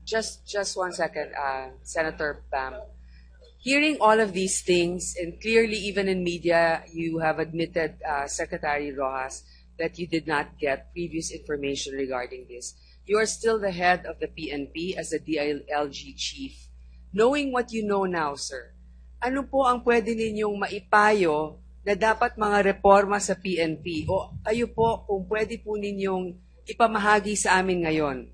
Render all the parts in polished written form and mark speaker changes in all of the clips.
Speaker 1: Just 1 second, Senator Pam. Hearing all of these things, and clearly even in media, you have admitted, Secretary Rojas, that you did not get previous information regarding this. You are still the head of the PNP as a DILG chief. Knowing what you know now, sir, ano po ang pwede ninyong maipayo na dapat mga reforma sa PNP? O kayo po, kung pwede po ninyong ipamahagi sa amin ngayon,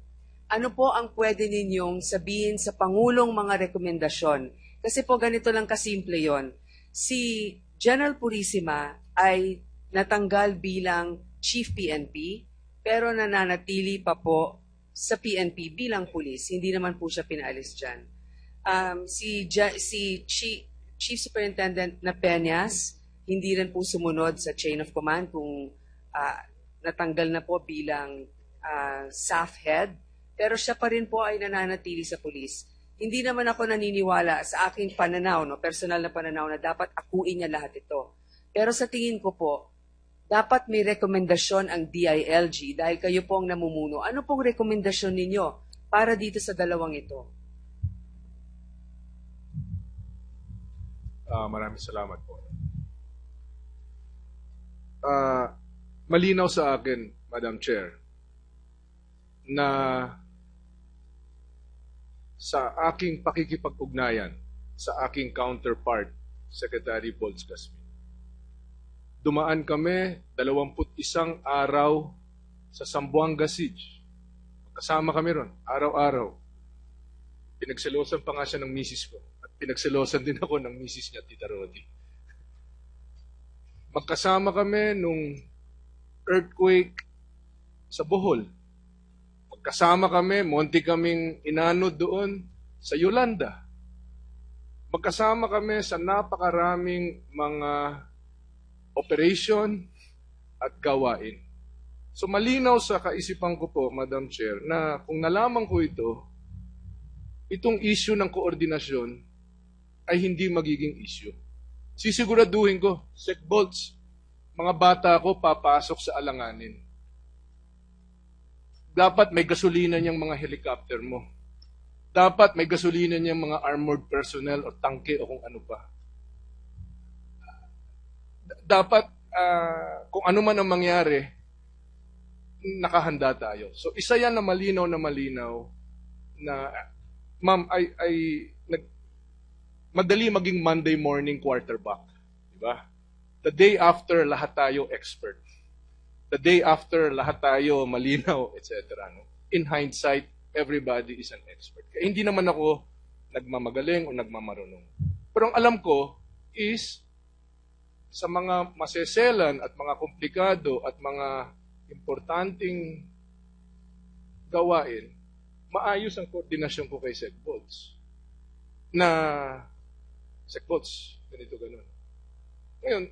Speaker 1: ano po ang pwede ninyong sabihin sa Pangulong mga rekomendasyon? Kasi po ganito lang kasimple yon. Si General Purisima ay natanggal bilang Chief PNP, pero nananatili pa po sa PNP bilang pulis. Hindi naman po siya pinaalis dyan. Si Chief Superintendent na Peñas, hindi rin po sumunod sa chain of command kung natanggal na po bilang SAF head, pero siya pa rin po ay nananatili sa pulis. Hindi naman ako naniniwala sa aking pananaw, personal na pananaw, na dapat akuin niya lahat ito. Pero sa tingin ko po, dapat may rekomendasyon ang DILG dahil kayo po ang namumuno. Ano pong rekomendasyon ninyo para dito sa dalawang ito?
Speaker 2: Maraming salamat po. Malinaw sa akin, Madam Chair, na sa aking pakikipag-ugnayan sa aking counterpart, Secretary Bolz Gasmin, dumaan kami 21 araw sa Zamboanga Siege. Kasama kami ron, araw-araw. Pinagselosan pa nga siya ng misis ko. At pinagselosan din ako ng misis niya, Tita Rodi. Magkasama kami nung earthquake sa Bohol. Magkasama kami, munti kaming inanod doon sa Yolanda. Magkasama kami sa napakaraming mga operation at gawain. So malinaw sa kaisipan ko po, Madam Chair, na kung nalaman ko ito, itong issue ng koordinasyon ay hindi magiging issue. Sisiguraduhin ko, Sec Bolz, mga bata ko papasok sa alanganin. Dapat may gasolina niyang mga helicopter mo. Dapat may gasolina niyang mga armored personnel o tangke o kung ano pa. Dapat kung ano man ang mangyari, nakahanda tayo. So isa yan na malinaw na ma'am, madali maging Monday morning quarterback. Diba? The day after, lahat tayo expert. The day after, lahat tayo malinaw, etc. No? In hindsight, everybody is an expert. Kaya hindi naman ako nagmamagaling o nagmamarunong. Pero ang alam ko is, sa mga maseselan at mga komplikado at mga importanteng gawain, maayos ang koordinasyon ko kay Sec Bolz. Na, Sec Bolz, ganito, ganun. Ngayon,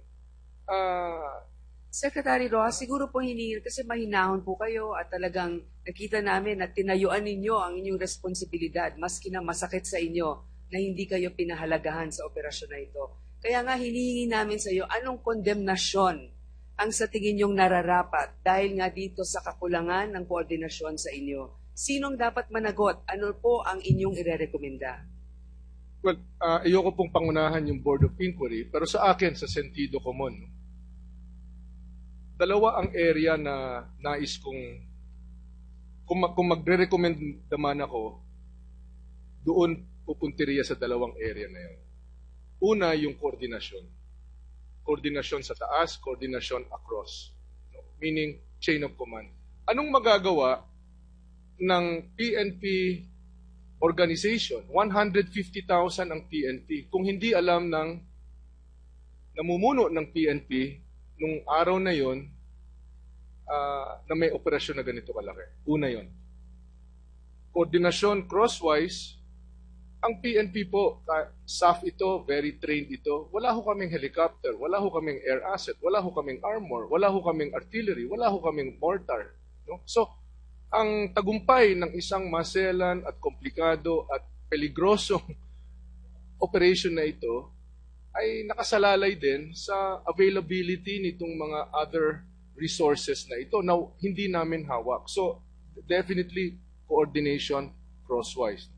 Speaker 1: Secretary Rojas, siguro po hinihil kasi mahinahon po kayo at talagang nakita namin na tinayuan ninyo ang inyong responsibilidad, maski na masakit sa inyo na hindi kayo pinahalagahan sa operasyon na ito. Kaya nga hinihingi namin sa iyo, anong kondemnasyon ang sa tingin nyong nararapat dahil nga dito sa kakulangan ng koordinasyon sa inyo? Sinong dapat managot? Ano po ang inyong irerekomenda?
Speaker 2: Well, ayoko pong pangunahan yung Board of Inquiry, pero sa akin, sa sentido common, dalawa ang area na nais kong, kung magre-recommend naman ako, doon pupunteriya sa dalawang area na yun. Una, yung koordinasyon. Koordinasyon sa taas, koordinasyon across. No? Meaning, chain of command. Anong magagawa ng PNP organization? 150,000 ang PNP. Kung hindi alam ng namumuno ng PNP, nung araw na yon na may operasyon na ganito kalaki. Una yon. Koordinasyon crosswise, ang PNP po, SAF ito, very trained ito, wala ho kaming helicopter, wala ho kaming air asset, wala ho kaming armor, wala ho kaming artillery, wala ho kaming mortar. No? So, ang tagumpay ng isang maselan at komplikado at peligrosong operation na ito ay nakasalalay din sa availability nitong mga other resources na ito na hindi namin hawak. So, definitely, coordination crosswise.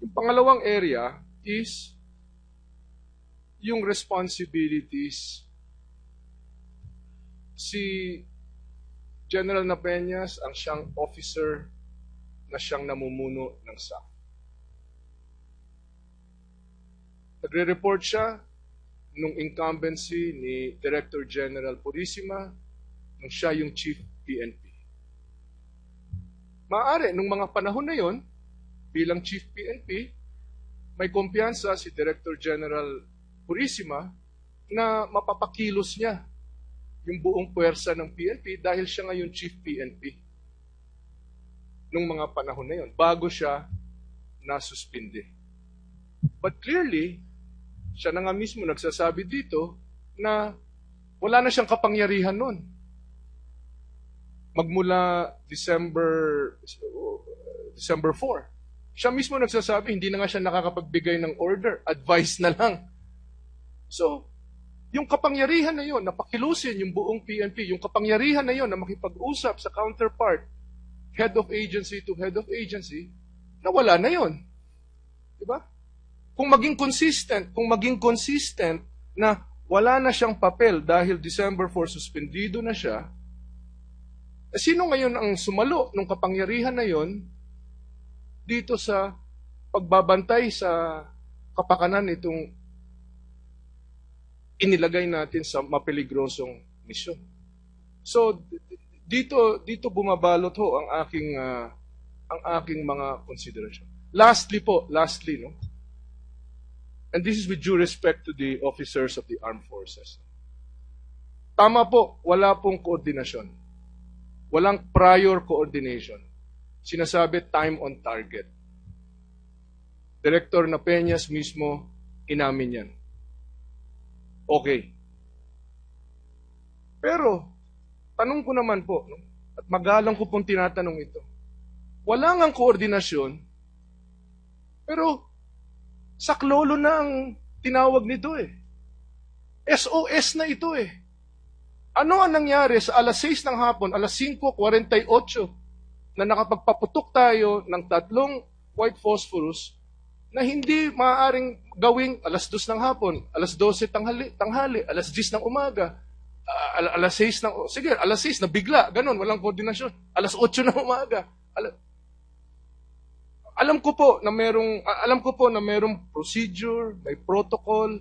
Speaker 2: Yung pangalawang area is yung responsibilities. Si General Napeñas ang siyang officer na siyang namumuno ng SAF. Nagre-report siya nung incumbency ni Director General Purisima nung siya yung Chief PNP. Maaari, nung mga panahon na yon, bilang Chief PNP, may kumpiyansa si Director General Purisima na mapapakilos niya yung buong puwersa ng PNP dahil siya ngayon Chief PNP. Nung mga panahon na yon, bago siya nasuspinde. But clearly, siya na nga mismo nagsasabi dito na wala na siyang kapangyarihan nun. Magmula December 4. Siya mismo nagsasabi, hindi na nga siya nakakapagbigay ng order. Advice na lang. So, yung kapangyarihan na yon, na pakilusin yung buong PNP, yung kapangyarihan na yon na makipag-usap sa counterpart, head of agency to head of agency, nawala na yon. Diba? Kung maging consistent na wala na siyang papel dahil December 4 suspendido na siya, sino ngayon ang sumalo ng kapangyarihan na yon dito sa pagbabantay sa kapakanan itong inilagay natin sa mapeligrosong misyon? So, dito bumabalot ho ang aking mga consideration. Lastly, no? And this is with due respect to the officers of the armed forces. Tama po, wala pong koordinasyon. Walang prior coordination. Sinasabi time on target. Director Napeñas mismo inamin yan. Okay. Pero, tanong ko naman po, no? At magalang ko pong tinatanong ito, wala ngang koordinasyon, pero saklolo na ang tinawag nito eh. SOS na ito eh. Ano ang nangyari sa alas 6 ng hapon, alas 5:48, na nakapagpaputok tayo ng 3 white phosphorus na hindi maaaring gawing alas 2 ng hapon, alas 12 tanghali, alas 10 ng umaga, alas 6 ng, sige, alas 6 na bigla, ganun, walang koordinasyon, alas 8 ng umaga. Alam ko po na merong procedure, may protocol,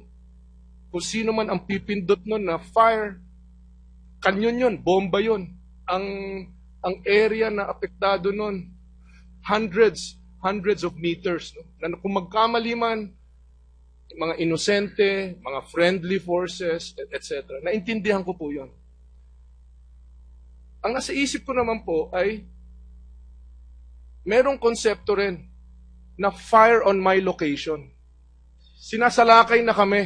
Speaker 2: kung sino man ang pipindot nun na fire, kanyon yun, bomba yun. Ang area na apektado nun, hundreds of meters. No? Na kung magkamali man, mga inosente, mga friendly forces, etc. Naintindihan ko po yun. Ang nasa isip ko naman po ay merong konsepto rin na fire on my location. Sinasalakay na kami.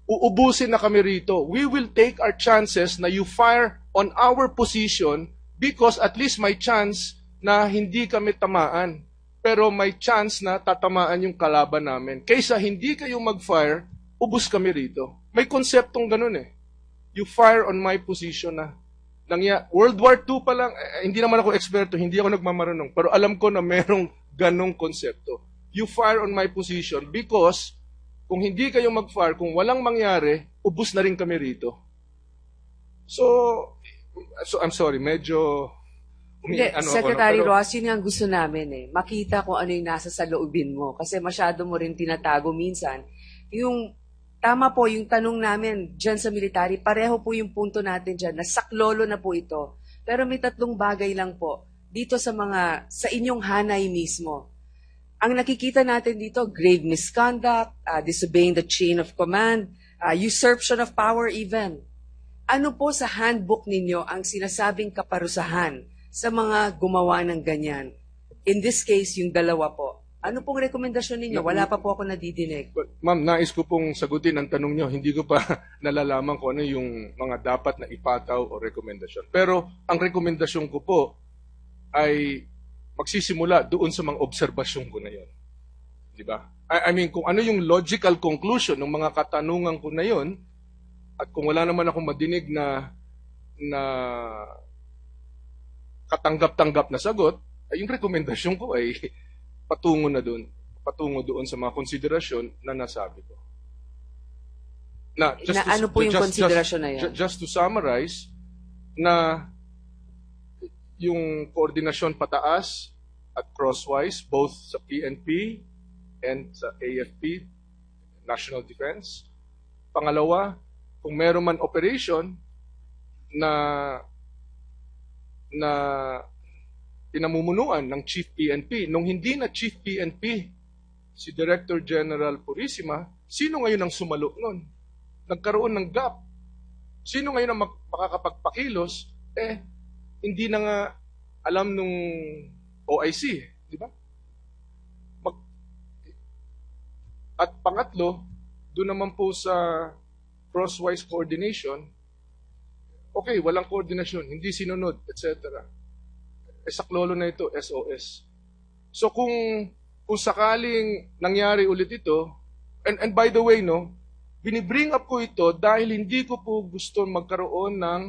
Speaker 2: Uubusin na kami rito. We will take our chances na you fire on our position because at least may chance na hindi kami tamaan. Pero may chance na tatamaan yung kalaban namin. Kaysa hindi kayo mag-fire, ubus kami rito. May konseptong ganun eh. You fire on my position na. World War II pa lang, hindi naman ako eksperto, hindi ako nagmamarunong, pero alam ko na merong ganong konsepto. You fire on my position because kung hindi kayo mag-fire, kung walang mangyari, ubus na rin kami rito. So I'm sorry, medyo
Speaker 1: Secretary Ross, yun ang gusto namin eh. Makita kung ano yung nasa sa loobin mo. Kasi masyado mo rin tinatago minsan. Yung tama po, yung tanong namin dyan sa military, pareho po yung punto natin dyan, na saklolo na po ito. Pero may 3 bagay lang po, dito sa inyong hanay mismo. Ang nakikita natin dito, grave misconduct, disobeying the chain of command, usurpation of power even. Ano po sa handbook ninyo ang sinasabing kaparusahan sa mga gumawa ng ganyan? In this case, yung 2 po. Ano pong rekomendasyon ninyo? Wala pa po ako nadidinig.
Speaker 2: Ma'am, nais ko pong sagutin ang tanong nyo. Hindi ko pa nalalaman kung ano yung mga dapat na ipataw o rekomendasyon. Pero ang rekomendasyon ko po ay magsisimula doon sa mga obserbasyon ko na yon. Di ba? I mean, kung ano yung logical conclusion ng mga katanungan ko na yon, at kung wala naman akong madinig na katanggap-tanggap na sagot, yung rekomendasyon ko ay patungo doon sa mga konsiderasyon na nasabi ko.
Speaker 1: Ano po yung konsiderasyon na yan?
Speaker 2: Just to summarize, na yung koordinasyon pataas at crosswise, both sa PNP and sa AFP, National Defense. Pangalawa, kung meron man operation na pinamumunuan ng Chief PNP, nung hindi na Chief PNP, si Director General Purisima, sino ngayon ang sumalo nun? Nagkaroon ng gap. Sino ngayon ang makakapagpakilos? Hindi na nga alam nung OIC, di ba? At pangatlo, doon naman po sa crosswise coordination, okay, walang coordination, hindi sinunod, etc. Saklolo na ito, SOS. So kung sakaling nangyari ulit ito, and by the way, no, binibring up ko ito dahil hindi ko po gusto magkaroon ng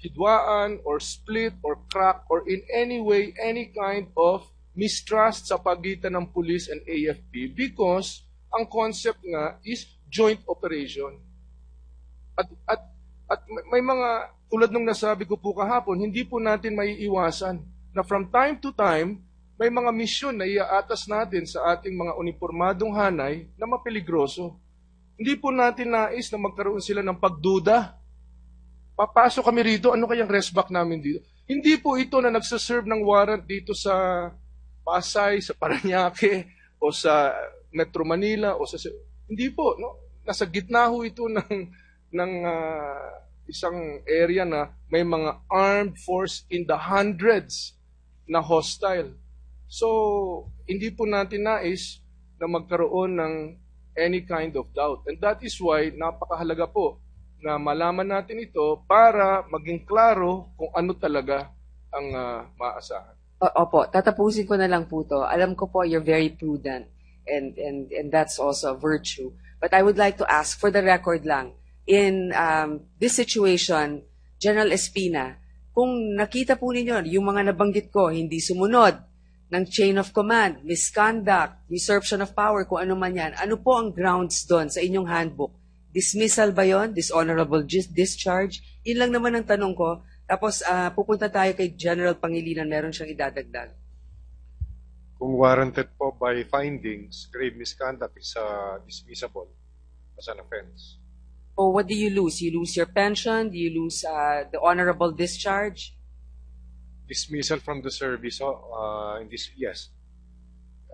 Speaker 2: hidwaan or split or crack or in any way, any kind of mistrust sa pagitan ng police and AFP because ang concept nga is joint operation. At may mga, tulad nung nasabi ko po kahapon, hindi po natin maiiwasan na from time to time, may mga misyon na iaatas natin sa ating mga uniformadong hanay na mapeligroso. Hindi po natin nais na magkaroon sila ng pagduda. Papasok kami rito, ano kayang restback namin dito? Hindi po ito na nagsaserve ng warrant dito sa Pasay, sa Parañaque, o sa Metro Manila, o sa... Hindi po, no? Nasa gitna ho ito ng isang area na may mga armed force in the hundreds na hostile. So, hindi po natin nais na magkaroon ng any kind of doubt. And that is why napakahalaga po na malaman natin ito para maging klaro kung ano talaga ang maasahan.
Speaker 1: Opo, tatapusin ko na lang po to. Alam ko po you're very prudent and that's also a virtue. But I would like to ask, for the record lang, in this situation, General Espina, kung nakita po ninyo, yung mga nabanggit ko, hindi sumunod ng chain of command, misconduct, usurpation of power, kung ano man yan, ano po ang grounds doon sa inyong handbook? Dismissal ba yon? Dishonorable discharge? Yun lang naman ang tanong ko. Tapos pupunta tayo kay General Pangilinan, meron siyang idadagdag.
Speaker 3: Kung warranted po by findings, grave misconduct is dismissible as an offense.
Speaker 1: Oh, what do you lose? You lose your pension? Do you lose the honorable discharge?
Speaker 3: Dismissal from the service, yes.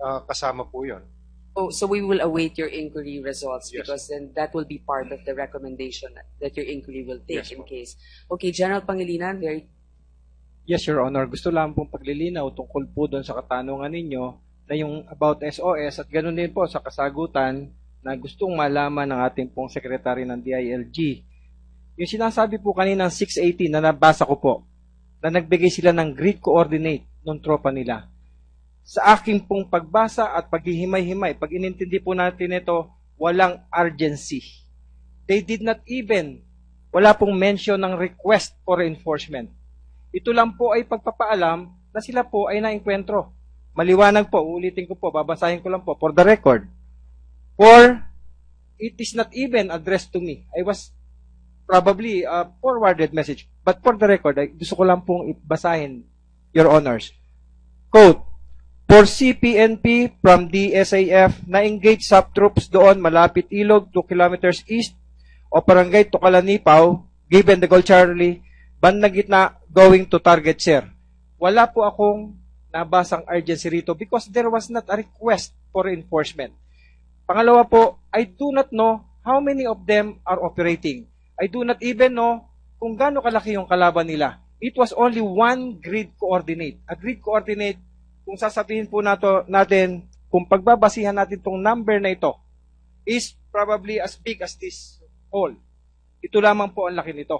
Speaker 3: Kasama po yun.
Speaker 1: Oh, so we will await your inquiry results
Speaker 3: Yes.
Speaker 1: because then that will be part of the recommendation that your inquiry will take
Speaker 3: Yes,
Speaker 1: in
Speaker 3: ma'am.
Speaker 1: case. Okay, General Pangilinan, very...
Speaker 4: Yes, Your Honor. Gusto lang pong paglilinaw tungkol po doon sa katanungan ninyo na yung about SOS at ganoon din po sa kasagutan na gustong malaman ng ating pong Secretary ng DILG. Yung sinasabi po kanina ng 680 na nabasa ko po, na nagbigay sila ng grid coordinate ng tropa nila. Sa aking pong pagbasa at paghihimay-himay, pag inintindi po natin ito, walang urgency. They did not even, wala pong mention ng request for reinforcement. Ito lang po ay pagpapaalam na sila po ay naengkwentro. Maliwanag po, ulitin ko po, babasahin ko lang po, for the record. For, it is not even addressed to me. I was probably a forwarded message. But for the record, gusto ko lang pong basahin, Your Honors. Quote, for CPNP from DSAF na engage subtroops doon malapit Ilog 2 kilometers east o Barangay Tukalanipaw, given the goal Charlie, bandang gitna going to target sir. Wala po akong nabasang urgency rito because there was not a request for reinforcement. Pangalawa po, I do not know how many of them are operating. I do not even know kung gaano kalaki yung kalaban nila. It was only one grid coordinate. A grid coordinate, kung sasabihin po natin, kung pagbabasihan natin itong number na ito, is probably as big as this hole. Ito lamang po ang laki nito.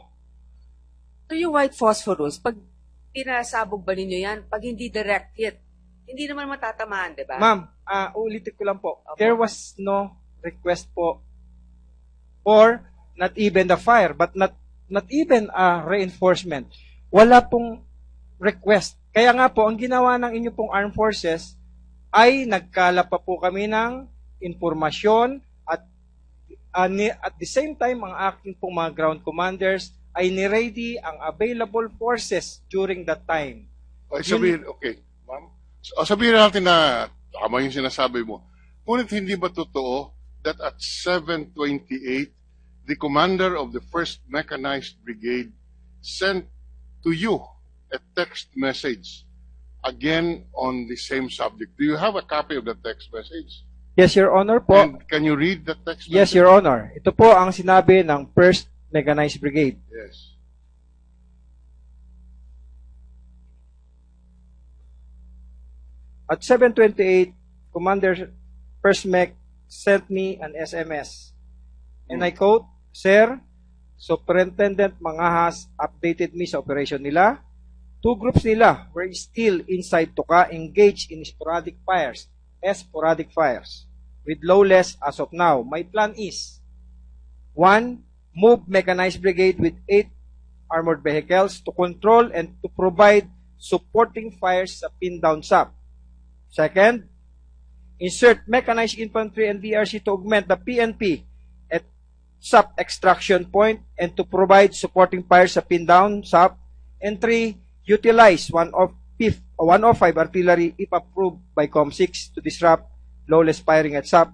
Speaker 1: So yung white phosphorus, pag pinasabog ba ninyo yan, pag hindi direct hit, hindi naman matatamaan, di ba?
Speaker 4: Ma'am, ulitin ko lang po.
Speaker 1: Opo.
Speaker 4: There was no request po or not even the fire, but not even a reinforcement. Wala pong request. Kaya nga po, ang ginawa ng inyo pong armed forces ay nagkalap pa po kami ng informasyon at at the same time, ang aking pong mga ground commanders ay niready ang available forces during that time.
Speaker 5: Sabihin, okay, ma'am. Sabihin natin na tama yung sinasabi mo. Ngunit hindi ba totoo that at 7:28, the commander of the 1st Mechanized Brigade sent to you a text message again on the same subject? Do you have a copy of the text message?
Speaker 4: Yes, Your Honor po.
Speaker 5: And can you read the text message?
Speaker 4: Yes, Your Honor. Ito po ang sinabi ng 1st Mechanized Brigade.
Speaker 5: Yes.
Speaker 4: At 7:28, Commander 1st Mech sent me an SMS. And I quote, Sir, Superintendent Mangahas updated me sa operation nila. 2 groups nila were still inside Toka engaged in sporadic fires with lawless as of now. My plan is 1. Move Mechanized Brigade with 8 armored vehicles to control and to provide supporting fires sa pin-down SAP. Second, insert Mechanized Infantry and DRC to augment the PNP at SAP extraction point and to provide supporting fires sa pin-down SAP. And 3, utilize 105 artillery if approved by COM6 to disrupt lawless firing at SAP.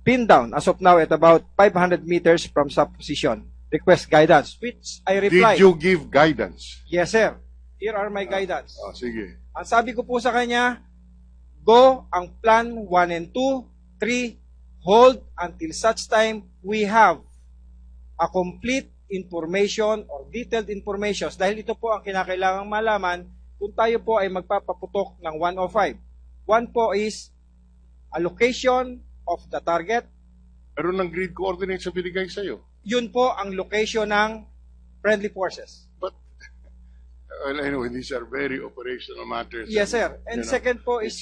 Speaker 4: Pin down as of now at about 500 meters from SAP position. Request guidance, which I replied.
Speaker 5: Did you give guidance?
Speaker 4: Yes, sir. Here are my guidance.
Speaker 5: Sige.
Speaker 4: Ang sabi ko po sa kanya, go ang plan 1 and 2, 3, hold until such time we have a complete information or detailed information. Dahil ito po ang kinakailangang malaman kung tayo po ay magpapaputok ng 105. One po is allocation of the target.
Speaker 5: Pero ng grid coordinates na binigay sa'yo.
Speaker 4: Yun po ang location ng friendly forces.
Speaker 5: But, well, anyway, these are very operational matters.
Speaker 4: Yes, sir. And second po is,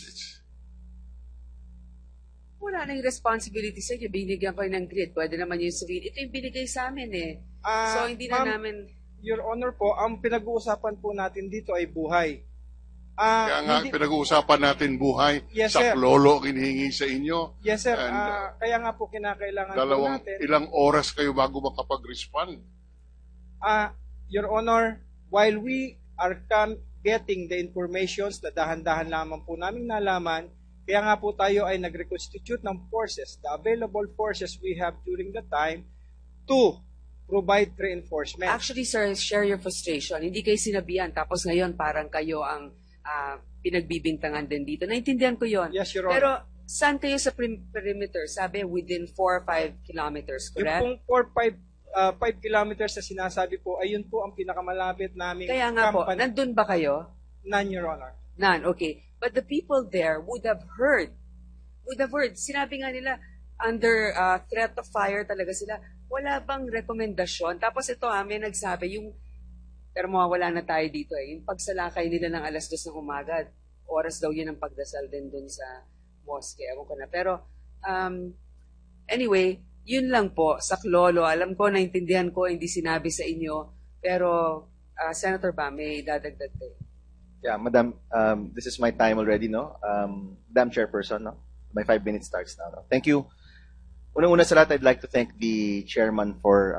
Speaker 1: Wala na yung responsibility sa inyo. Binigyan ko ng grid. Pwede naman yung sabihin, ito yung binigay sa amin eh. So, hindi na
Speaker 4: ma'am,
Speaker 1: namin...
Speaker 4: Your Honor po, ang pinag-uusapan po natin dito ay buhay.
Speaker 5: Kaya nga, pinag-uusapan natin buhay.
Speaker 4: Yes,
Speaker 5: sa
Speaker 4: sir.
Speaker 5: klolo hinihingi sa inyo.
Speaker 4: Yes, sir.
Speaker 5: And,
Speaker 4: Kaya nga po kinakailangan po natin.
Speaker 5: Ilang oras kayo bago makapag-respond?
Speaker 4: Your Honor, while we are getting the informations na dahan-dahan lamang po namin nalaman, kaya nga po tayo ay nag-reconstitute ng forces, the available forces we have during the time to provide reinforcement.
Speaker 1: Actually, sir, share your frustration. Hindi kayo sinabihan. Tapos ngayon, parang kayo ang pinagbibintangan din dito. Naintindihan ko yon.
Speaker 4: Yes, Your Honor.
Speaker 1: Pero, saan kayo sa perimeter? Sabi, within 4 or 5 kilometers, correct?
Speaker 4: Yung pong 5 kilometers na sinasabi po, ayun po ang pinakamalapit naming
Speaker 1: Kaya nga po,
Speaker 4: company.
Speaker 1: nandun ba kayo?
Speaker 4: None, Your Honor.
Speaker 1: None, okay. But the people there would have heard. Sinabi nga nila, under threat of fire talaga sila. Wala bang rekomendasyon? Tapos ito, may nagsabi, pero mawawala na tayo dito eh. Yung pagsalakay nila ng 2:00 ng umaga, oras daw yun ang pagdasal din dun sa mosque. Ewan ko na. Pero, anyway, yun lang po, sa Klolo. Alam ko, naintindihan ko, hindi sinabi sa inyo. Pero, Senator Bam, may dadagdag tayo.
Speaker 6: Yeah, Madam, this is my time already, no? Madam Chairperson, no? My 5 minutes starts now, no? Thank you. Unang-una sa lahat, I'd like to thank the chairman for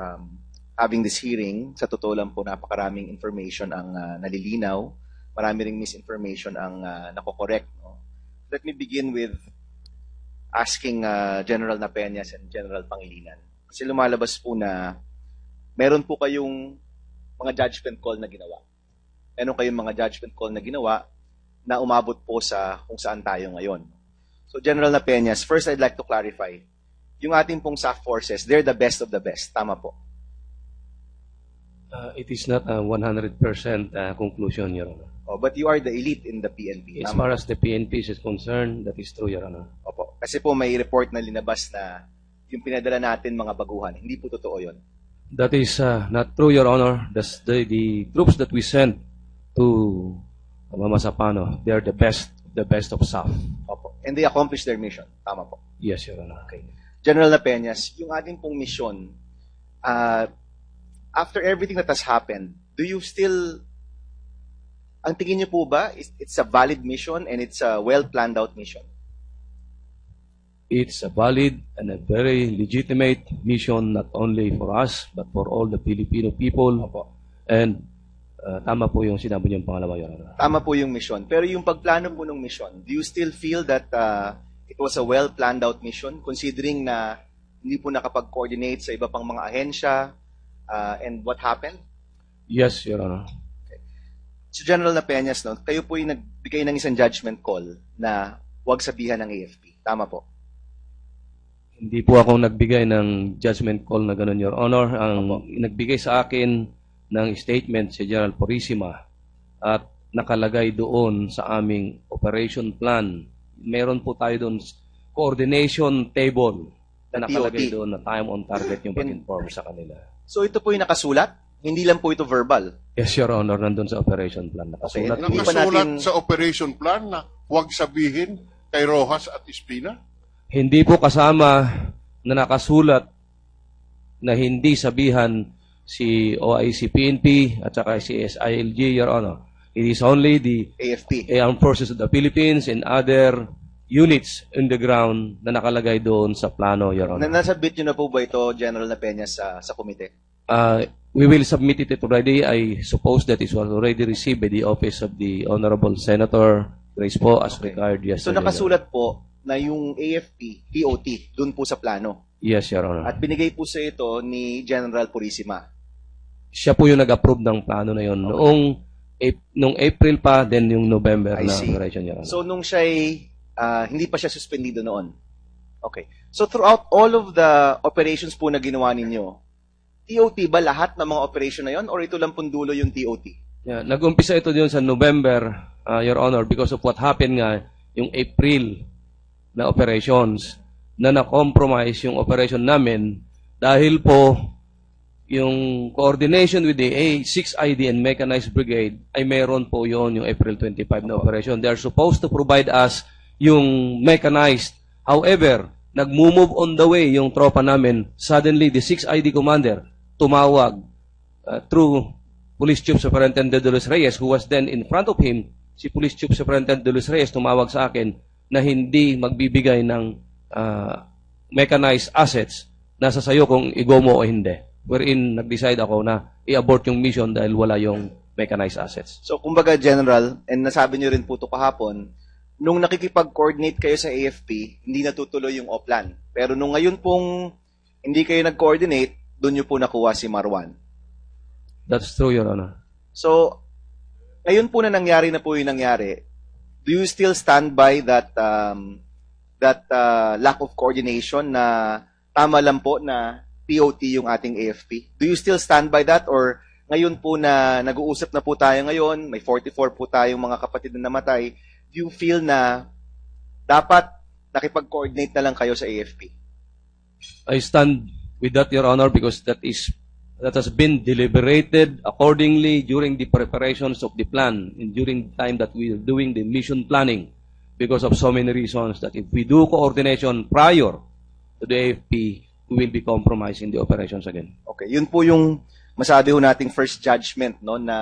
Speaker 6: having this hearing. Sa totoo lang po, napakaraming information ang nalilinaw. Marami ring misinformation ang nakokorek, no? Let me begin with asking General Napeñas and General Pangilinan. Kasi lumalabas po na meron po kayong mga judgment call na ginawa. Meron kayong mga judgment call na ginawa na umabot po sa kung saan tayo ngayon. So General Napeñas, first I'd like to clarify, yung ating pong SAF forces, they're the best of the best. Tama po.
Speaker 7: It is not a 100% conclusion, Your Honor.
Speaker 6: Oh, but you are the elite in the PNP.
Speaker 7: As
Speaker 6: Tama
Speaker 7: far
Speaker 6: po.
Speaker 7: as the PNP is concerned, that is true, Your Honor.
Speaker 6: Opo. Kasi po may report na linabas na yung pinadala natin mga baguhan. Hindi po totoo yun.
Speaker 7: That is not true, Your Honor. The troops that we sent to Mama Sapano, they are the best of SAF.
Speaker 6: Opo. And they accomplished their mission. Tama po.
Speaker 7: Yes, Your Honor.
Speaker 6: Okay. General Napeñas, yung ating pong mission, after everything that has happened, do you still ang tingin niyo po ba, it's a valid mission and it's a well-planned out mission?
Speaker 7: It's a valid and a very legitimate mission not only for us but for all the Filipino people. And tama po yung sinabi niyong pangalawa, Your Honor.
Speaker 6: Tama po yung mission. Pero yung pagplano po ng mission, do you still feel that it was a well-planned out mission considering na hindi po nakapag-coordinate sa iba pang mga ahensya and what happened?
Speaker 7: Yes, Your Honor.
Speaker 6: So General Napeñas, no, kayo po yung nagbigay ng isang judgment call na huwag sabihan ng AFP. Tama po?
Speaker 7: Hindi po ako nagbigay ng judgment call na gano'n, Your Honor. Ang nagbigay sa akin ng statement si General Purisima at nakalagay doon sa aming operation plan. Meron po tayo doon coordination table na nakalagay doon na time on target yung pag-inform sa kanila.
Speaker 6: So ito po yung nakasulat? Hindi lang po ito verbal?
Speaker 7: Yes, Your Honor. Nandun sa operation plan. Nakasulat.
Speaker 6: Okay.
Speaker 5: Nakasulat sa operation plan na huwag sabihin kay Rojas at Espina?
Speaker 7: Hindi po kasama na nakasulat na hindi sabihan si OIC PNP at saka si SILG, Your Honor. It is only the
Speaker 6: AFP.
Speaker 7: Armed Forces of the Philippines and other units in the ground na nakalagay doon sa plano, Your Honor.
Speaker 6: Nasabit nyo na po ba ito, General Napeñas, sa komite?
Speaker 7: We will submit it already. I suppose that it was already received by the office of the Honorable Senator Grace po as required yesterday.
Speaker 6: So nakasulat po na yung AFP, TOT, dun po sa plano.
Speaker 7: Yes, Your Honor.
Speaker 6: At binigay po sa ito ni General Purisima.
Speaker 7: Siya po yung nag-approve ng plano na yun. Noong April pa, then yung November
Speaker 6: I
Speaker 7: na
Speaker 6: see.
Speaker 7: operation, Your Honor.
Speaker 6: So nung siya'y, hindi pa siya suspendido noon. Okay. So throughout all of the operations po na ginawa ninyo, TOT ba lahat ng mga operation na yon or ito lang pong dulo yung TOT?
Speaker 7: Yeah, nag-umpisa ito din sa November, Your Honor, because of what happened nga, yung April na operations, na na-compromise yung operation namin dahil po yung coordination with the A6ID and Mechanized Brigade ay meron po yun yung April 25 na operation. They are supposed to provide us yung mechanized. However, nag-move on the way yung tropa namin. Suddenly, the 6ID commander tumawag through Police Chief Superintendent De Los Reyes, who was then in front of him. Si Police Chief Superintendent De Los Reyes tumawag sa akin na hindi magbibigay ng mechanized assets. Nasa sayo kung igo mo o hindi. Wherein nag-decide ako na i-abort yung mission dahil wala yung mechanized assets.
Speaker 6: So kumbaga, General, and nasabi niyo rin po ito kahapon, nung nakikipag-coordinate kayo sa AFP, hindi natutuloy yung OPLAN. Pero nung ngayon pong hindi kayo nag-coordinate, doon niyo po nakuha si Marwan.
Speaker 7: That's true, Your Honor.
Speaker 6: So, ngayon po na nangyari na po yung nangyari, do you still stand by that lack of coordination na tama lang po na TOT yung ating AFP? Do you still stand by that? Or ngayon po na nag-uusap na po tayo ngayon, may 44 po tayong mga kapatid na namatay, do you feel na dapat nakipag-coordinate na lang kayo sa AFP?
Speaker 7: I stand with that, Your Honor, because that has been deliberated accordingly during the preparations of the plan and during the time that we are doing the mission planning because of so many reasons that if we do coordination prior to the AFP, we will be compromising the operations again.
Speaker 6: Okay, yun po yung masabi ho nating first judgment, no, na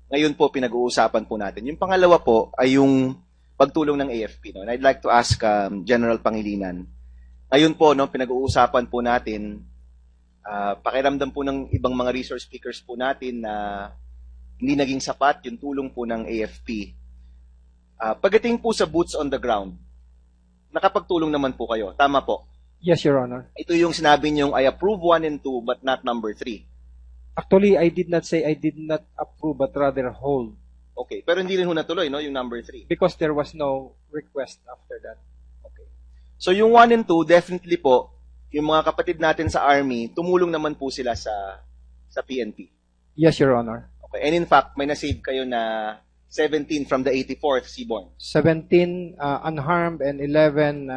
Speaker 6: ngayon po pinag-uusapan po natin. Yung pangalawa po ay yung pagtulong ng AFP, no. And I'd like to ask General Pangilinan. Ngayon po, no, pinag-uusapan po natin, pakiramdam po ng ibang mga resource speakers po natin na hindi naging sapat yung tulong po ng AFP. Pagdating po sa boots on the ground, nakapagtulong naman po kayo. Tama po?
Speaker 4: Yes, Your Honor.
Speaker 6: Ito yung sinabi niyong, I approve 1 and 2 but not number 3.
Speaker 4: Actually, I did not say I did not approve but rather hold
Speaker 6: Okay, pero hindi rin ho natuloy, no, yung number 3.
Speaker 4: because there was no request after that.
Speaker 6: Okay. So yung 1 and 2, definitely po, yung mga kapatid natin sa Army, tumulong naman po sila sa PNP.
Speaker 4: Yes, Your Honor.
Speaker 6: Okay. And in fact, may nasave kayo na 17 from the 84th Seaborne.
Speaker 4: 17 unharmed and 11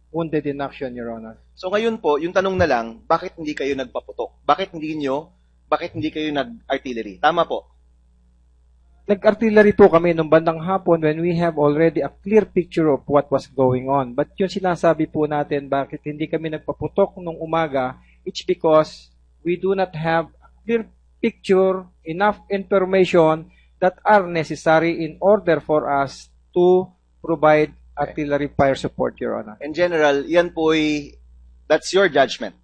Speaker 4: wounded in action, Your Honor.
Speaker 6: So ngayon po, yung tanong na lang, bakit hindi kayo nagpaputok? Bakit hindi kayo nag-artillery? Tama po.
Speaker 4: Nag-artillery po kami nung bandang hapon when we have already a clear picture of what was going on. But yung sinasabi po natin, bakit hindi kami nagpaputok nung umaga, it's because we do not have a clear picture, enough information that are necessary in order for us to provide artillery fire support, Your Honor.
Speaker 6: In general, yan po that's your judgment.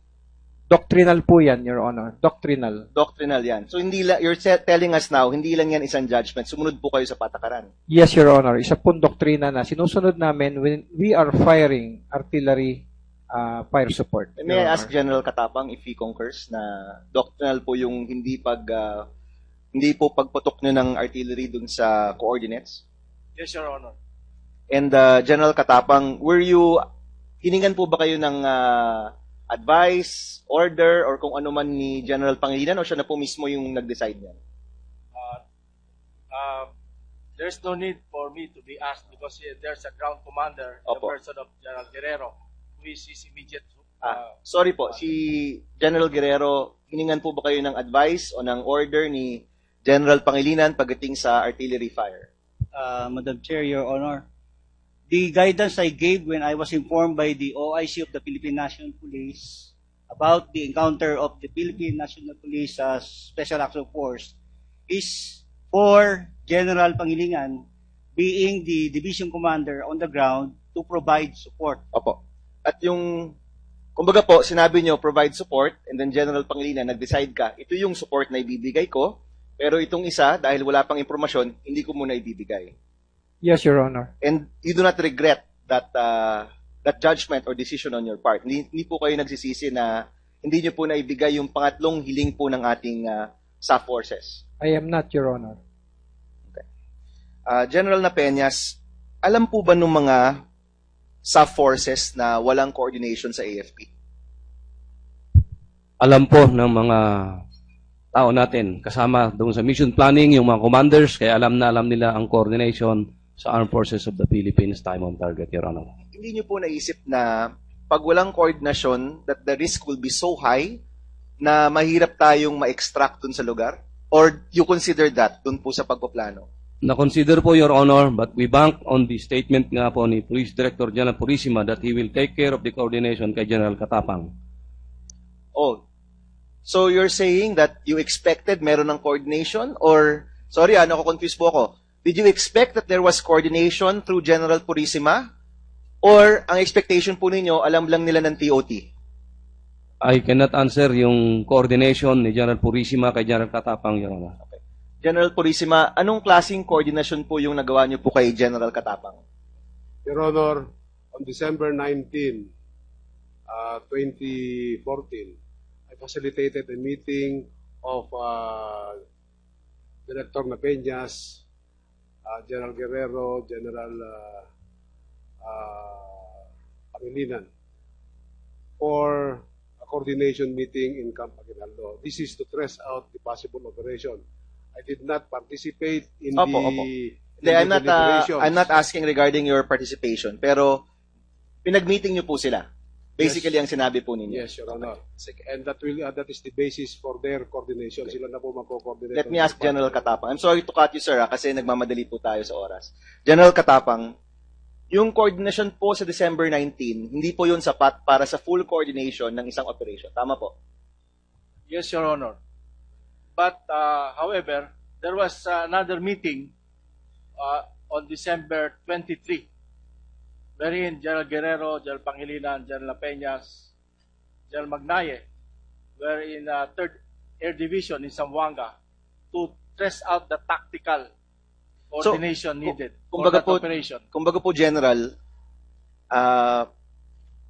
Speaker 4: Doctrinal po yan, Your Honor. Doctrinal.
Speaker 6: Doctrinal yan. So you're telling us now, hindi lang yan isang judgment. Sumunod po kayo sa patakaran.
Speaker 4: Yes, Your Honor. Isa pong doktrina na sinusunod namin when we are firing artillery fire support.
Speaker 6: May I ask General Katapang if he concurs na doctrinal po yung hindi po pagputok nyo ng artillery dun sa coordinates?
Speaker 8: Yes, Your Honor.
Speaker 6: And General Katapang, hiningan po ba kayo ng advice, order, or kung ano man ni General Pangilinan, o siya na po mismo yung nag-decide niyan?
Speaker 8: There's no need for me to be asked because there's a ground commander, the
Speaker 6: Opo.
Speaker 8: person of General Guerrero, who is his immediate...
Speaker 6: Sorry po, si General Guerrero, hiningan po ba kayo ng advice o ng order ni General Pangilinan pagdating sa artillery fire?
Speaker 9: Madam Chair, Your Honor, the guidance I gave when I was informed by the OIC of the Philippine National Police about the encounter of the Philippine National Police Special Action Force is for General Pangilinan being the division commander on the ground to provide support.
Speaker 6: Opo. At kumbaga po, sinabi nyo, provide support, and then General Pangilinan, nag-decide ka, ito yung support na ibibigay ko, pero itong isa, dahil wala pang impormasyon, hindi ko muna ibibigay.
Speaker 4: Yes, Your Honor.
Speaker 6: And you do not regret that judgment or decision on your part. Hindi po kayo nagsisisi na hindi nyo po naibigay yung pangatlong hiling po ng ating SAF forces.
Speaker 4: I am not, Your Honor.
Speaker 6: Okay. General Napeñas, alam po ba nung mga SAF forces na walang coordination sa AFP?
Speaker 7: Alam po ng mga tao natin, kasama doon sa mission planning, yung mga commanders, kaya alam nila ang coordination sa Armed Forces of the Philippines, time on target, Your Honor.
Speaker 6: Hindi nyo po naisip na pag walang coordination, that the risk will be so high na mahirap tayong ma-extract dun sa lugar? Or you consider that dun po sa pagpaplano?
Speaker 7: Na-consider po, Your Honor, but we bank on the statement nga po ni Police Director General Purisima that he will take care of the coordination kay General Katapang.
Speaker 6: Oh, so you're saying that you expected meron ng coordination? Or, sorry nako-confuse po ako. Did you expect that there was coordination through General Purisima? Or ang expectation po ninyo, alam lang nila ng TOT?
Speaker 7: I cannot answer yung coordination ni General Purisima kay General Katapang, Your Honor.
Speaker 6: Okay. General Purisima, anong klaseng coordination po yung nagawa niyo po kay General Katapang?
Speaker 2: Your Honor, on December 19, 2014, I facilitated a meeting of Director Napeñas, General Guerrero, General Pangilinan for a coordination meeting in Camp Aguinaldo. This is to trace out the possible operation. I did not participate in
Speaker 6: Opo. I'm not asking regarding your participation, pero pinag-meeting niyo po sila. Basically, ang sinabi po ninyo.
Speaker 2: Yes, Your Honor.
Speaker 6: Sige.
Speaker 2: And that is the basis for their coordination. Sila na po magko-coordinate.
Speaker 6: Let me ask General Katapang. I'm sorry to cut you, sir, kasi nagmamadali po tayo sa oras. General Katapang, yung coordination po sa December 19, hindi po yun sapat para sa full coordination ng isang operation. Tama po?
Speaker 8: Yes, Your Honor. But, however, there was another meeting on December 23, wherein General Guerrero, General Pangilinan, General Peñas, General Magnaye were in 3rd Air Division in Zamboanga to test out the tactical coordination needed for that operation.
Speaker 6: Kumbaga po, General,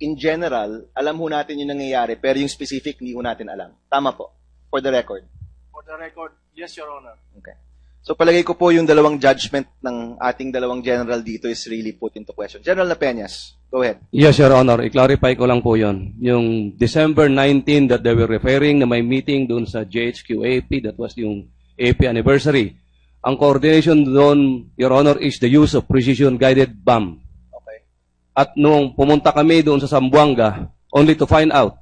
Speaker 6: in general, alam ho natin yung nangyayari, pero yung specific, hindi ho natin alam. Tama po, for the record.
Speaker 8: For the record, yes, Your Honor.
Speaker 6: Okay. So palagay ko po yung dalawang judgment ng ating dalawang general dito is really put into question. General Napeñas, go ahead.
Speaker 7: Yes, Your Honor. I-clarify ko lang po yon. Yung December 19 that they were referring na may meeting doon sa JHQ AP, that was yung AP anniversary. Ang coordination doon, Your Honor, is the use of precision-guided bomb.
Speaker 6: Okay.
Speaker 7: At nung pumunta kami doon sa Zamboanga, only to find out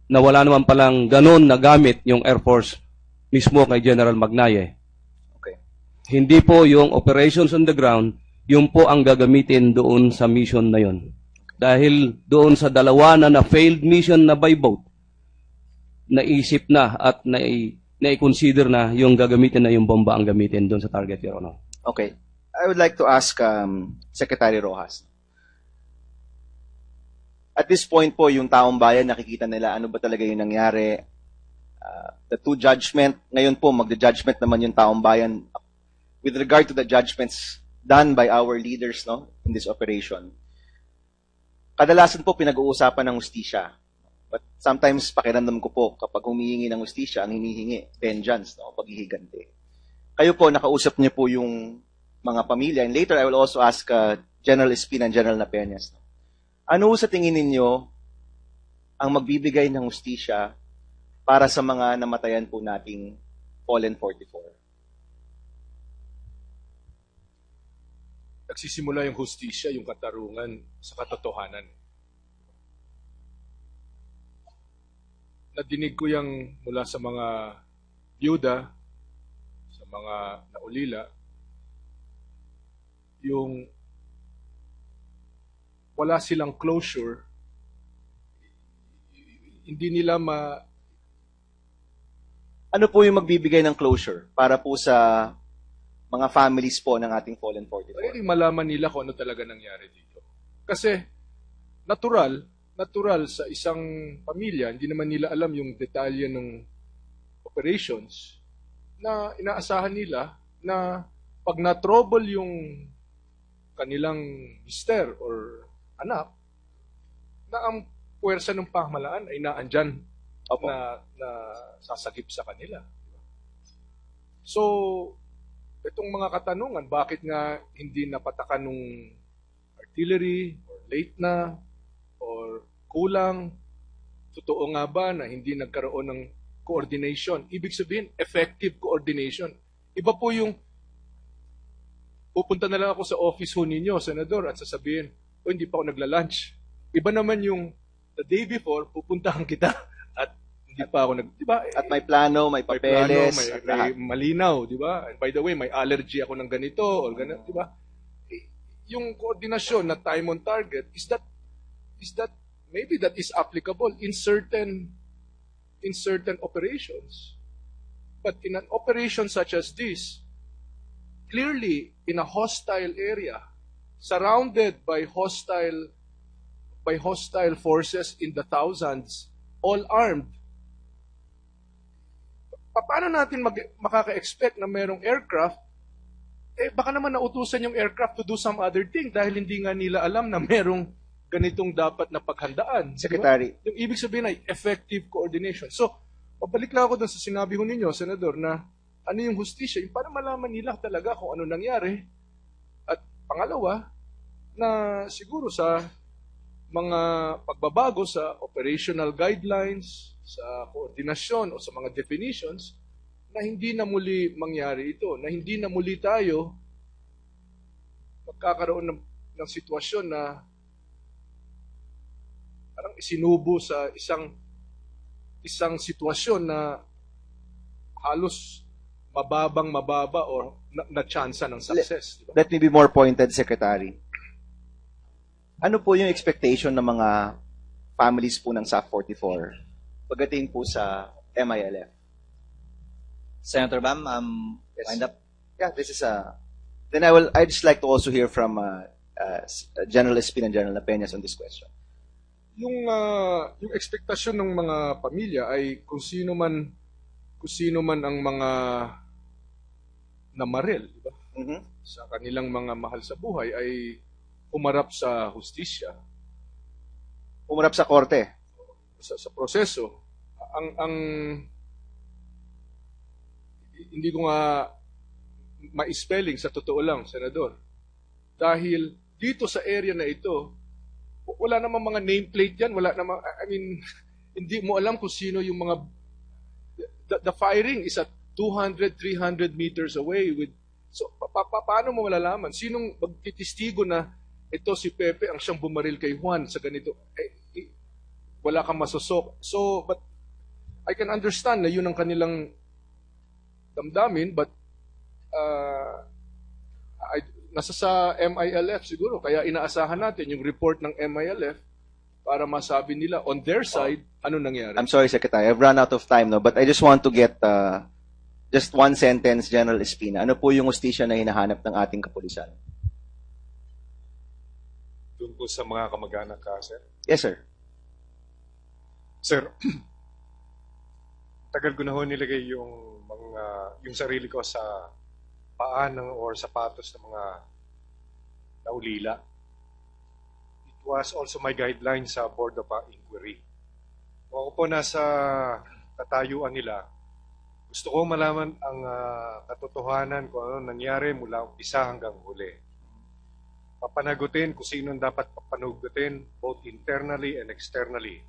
Speaker 7: na wala naman palang ganun na gamit yung Air Force mismo kay General Magnaye. Hindi po yung operations on the ground, yung po ang gagamitin doon sa mission na yon. Dahil doon sa dalawa na failed mission na by boat, naisip na at na i-consider na yung gagamitin na yung bomba ang gamitin doon sa target, Your Honor.
Speaker 6: Okay. I would like to ask Secretary Rojas. At this point po, yung taong bayan, nakikita nila ano ba talaga yung nangyari. The two judgment, ngayon po, magda-judgment naman yung taong bayan with regard to the judgments done by our leaders, no, in this operation. Kadalasan po pinag-uusapan ng hustisya. But sometimes pakiramdam ko po kapag humihingi ng hustisya, ang hinihingi, vengeance, no, paghihiganti. Kayo po, nakausap niyo po yung mga pamilya. And later, I will also ask General Espina and General Napeñas. No? Ano sa tingin ninyo ang magbibigay ng hustisya para sa mga namatayan po nating Fallen 44?
Speaker 2: Nagsisimula yung hustisya, yung katarungan sa katotohanan. Nadinig ko yung mula sa mga byuda, sa mga naulila, yung wala silang closure, hindi nila
Speaker 6: Ano po yung magbibigay ng closure para po sa mga families po ng ating Fallen 44?
Speaker 2: Really malaman nila kung ano talaga nangyari dito. Kasi natural sa isang pamilya, hindi naman nila alam yung detalye ng operations na inaasahan nila na pag na-trouble yung kanilang mister or anak, na ang puwersa ng pamahalaan ay naandyan na sasagip sa kanila. So, itong mga katanungan, bakit nga hindi napatakan ng artillery or late na or kulang? Totoo nga ba na hindi nagkaroon ng coordination? Ibig sabihin, effective coordination. Iba po yung pupunta na lang ako sa office ho ninyo, Senador, at sasabihin, hindi pa ako nagla-lunch. Iba naman yung the day before, pupuntahan kita at hindi pa ako diba?
Speaker 6: At may plano, may papeles,
Speaker 2: may malinaw, di ba? And by the way, may allergy ako ng ganito or ganito, di ba? Yung koordinasyon na time on target is that maybe that is applicable in certain operations. But in an operation such as this, clearly in a hostile area, surrounded by hostile forces in the thousands, all armed, paano natin makaka-expect na merong aircraft, baka naman nautusan yung aircraft to do some other thing dahil hindi nga nila alam na merong ganitong dapat na paghandaan.
Speaker 6: Secretary.
Speaker 2: Diba? Yung ibig sabihin ay effective coordination. So, pabalik lang ako dun sa sinabi ho ninyo, Senador, na ano yung hustisya, yung para malaman nila talaga kung ano nangyari. At pangalawa, na siguro sa mga pagbabago sa operational guidelines, sa koordinasyon o sa mga definitions, na hindi na muli mangyari ito, na hindi na muli tayo magkakaroon ng sitwasyon na parang isinubo sa isang sitwasyon na halos mababa o na-tsansa ng success. Diba?
Speaker 6: Let me be more pointed, Secretary. Ano po yung expectation ng mga families po ng SAF 44 pagdating po sa MILF?
Speaker 10: Senator Bam,
Speaker 6: Yes.
Speaker 10: wind up.
Speaker 6: Yeah, this is then I'd just like to also hear from General Espina and General Napeñas on this question.
Speaker 2: Yung ekspektasyon ng mga pamilya ay kung sino man ang mga namaril, di ba?
Speaker 6: Mm-hmm.
Speaker 2: Sa kanilang mga mahal sa buhay ay umarap sa hustisya,
Speaker 6: Umarap sa korte.
Speaker 2: sa proseso. Ang hindi ko nga ma-spelling sa totoo lang, Senador. Dahil dito sa area na ito, wala namang mga nameplate yan, wala namang, hindi mo alam kung sino yung mga, the firing is at 200, 300 meters away so paano mo malalaman? Sinong magtitistigo na ito si Pepe ang siyang bumaril kay Juan sa ganito? Wala kang masosok. So, but I can understand na yun ang kanilang damdamin, but nasa sa MILF siguro, kaya inaasahan natin yung report ng MILF para masabi nila on their side ano nangyari.
Speaker 6: I'm sorry, Secretary. I've run out of time, no? But I just want to get just one sentence, General Espina. Ano po yung hustisya na hinahanap ng ating kapulisan?
Speaker 3: Doon po sa mga kamag-anak ka, sir.
Speaker 6: Yes, sir.
Speaker 3: Sir, tagal ko na ho nilagay yung yung sarili ko sa paan or sapatos ng mga naulila. It was also my guideline sa Board of Inquiry. Kung ako po nasa katayuan nila, gusto ko malaman ang katotohanan kung ano nangyari mula umpisa hanggang huli. Papanagutin kung sino dapat papanagutin both internally and externally.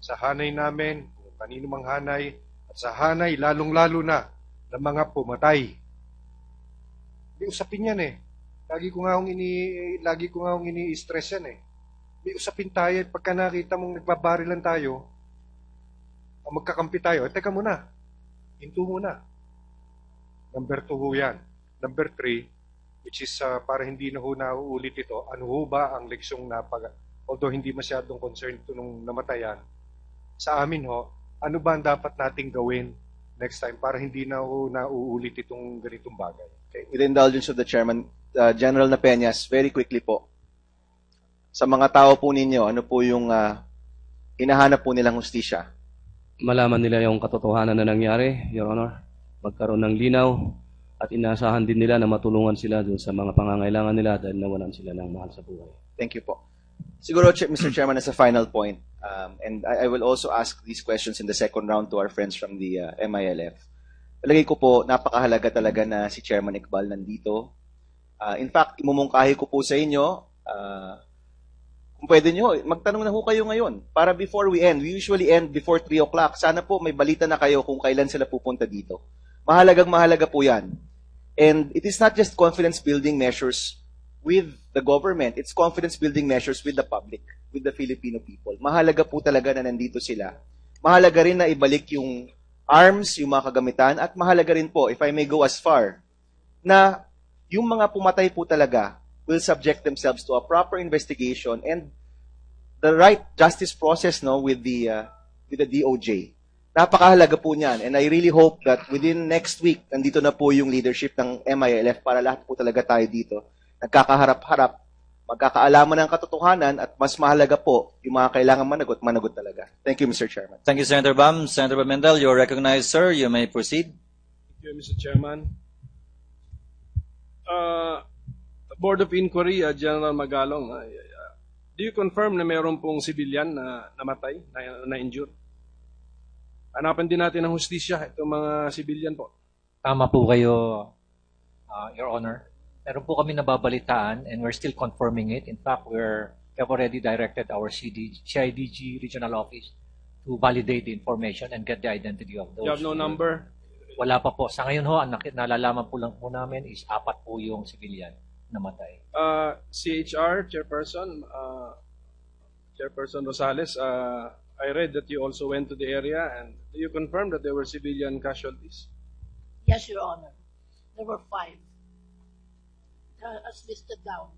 Speaker 3: Sa hanay namin, kung kanino mang hanay, at sa hanay lalong-lalo na ng mga pumatay. May usapin yan eh. Lagi ko nga akong ini-stress yan eh. May usapin tayo at pagka nakita mong nagbabarilan tayo, magkakampi tayo, teka muna. Hinto muna. Number 2 ho yan. Number 3, which is para hindi na ho nauulit ito, ano ho ba ang leksyong although hindi masyadong concerned ito nung namatayan, sa amin ho, ano ba ang dapat nating gawin next time para hindi na ho nauulit itong ganitong bagay?
Speaker 6: Okay. With the indulgence of the Chairman, General Napeñas, very quickly po, sa mga tao po ninyo, ano po yung hinahanap po nilang hustisya?
Speaker 7: Malaman nila yung katotohanan na nangyari, Your Honor. Magkaroon ng linaw at inaasahan din nila na matulungan sila dun sa mga pangangailangan nila dahil nawalan sila ng mahal sa buhay.
Speaker 6: Thank you po. Siguro, Mr. Chairman, as a final point, and I will also ask these questions in the second round to our friends from the MILF. Palagay ko po, napakahalaga talaga na si Chairman Iqbal nandito. In fact, imumungkahi ko po sa inyo, kung pwede nyo, magtanong na ho kayo ngayon. Para before we end, we usually end before 3 o'clock. Sana po may balita na kayo kung kailan sila pupunta dito. Mahalagang-mahalaga po yan. And it is not just confidence-building measures with the government. It's confidence-building measures with the public, with the Filipino people. Mahalaga po talaga na nandito sila. Mahalaga rin na ibalik yung arms, yung mga kagamitan, at mahalaga rin po, if I may go as far, na yung mga pumatay po talaga will subject themselves to a proper investigation and the right justice process with the DOJ. Napakahalaga po niyan. And I really hope that within next week, nandito na po yung leadership ng MILF para lahat po talaga tayo dito. Nagkakaharap-harap, magkakaalaman ng katotohanan at mas mahalaga po yung mga kailangan managot talaga. Thank you, Mr. Chairman.
Speaker 10: Thank you, Senator Bam. Senator Pimentel, you're recognized, sir. You may proceed.
Speaker 2: Thank you, Mr. Chairman. Board of Inquiry, General Magalong, do you confirm na mayroon pong civilian na namatay, na injured? Hanapan din natin ng hustisya itong mga civilian po.
Speaker 11: Tama po kayo, Your Honor. Meron po kami nababalitaan and we're still confirming it. In fact, we have already directed our CIDG regional office to validate the information and get the identity of those.
Speaker 2: You have no number?
Speaker 11: Wala pa po. Sa ngayon ho, ang nalalaman po lang po namin is 4 po yung civilian namatay.
Speaker 2: CHR, Chairperson Rosales, I read that you also went to the area, and do you confirm that there were civilian casualties?
Speaker 12: Yes, Your Honor. There were 5. As listed down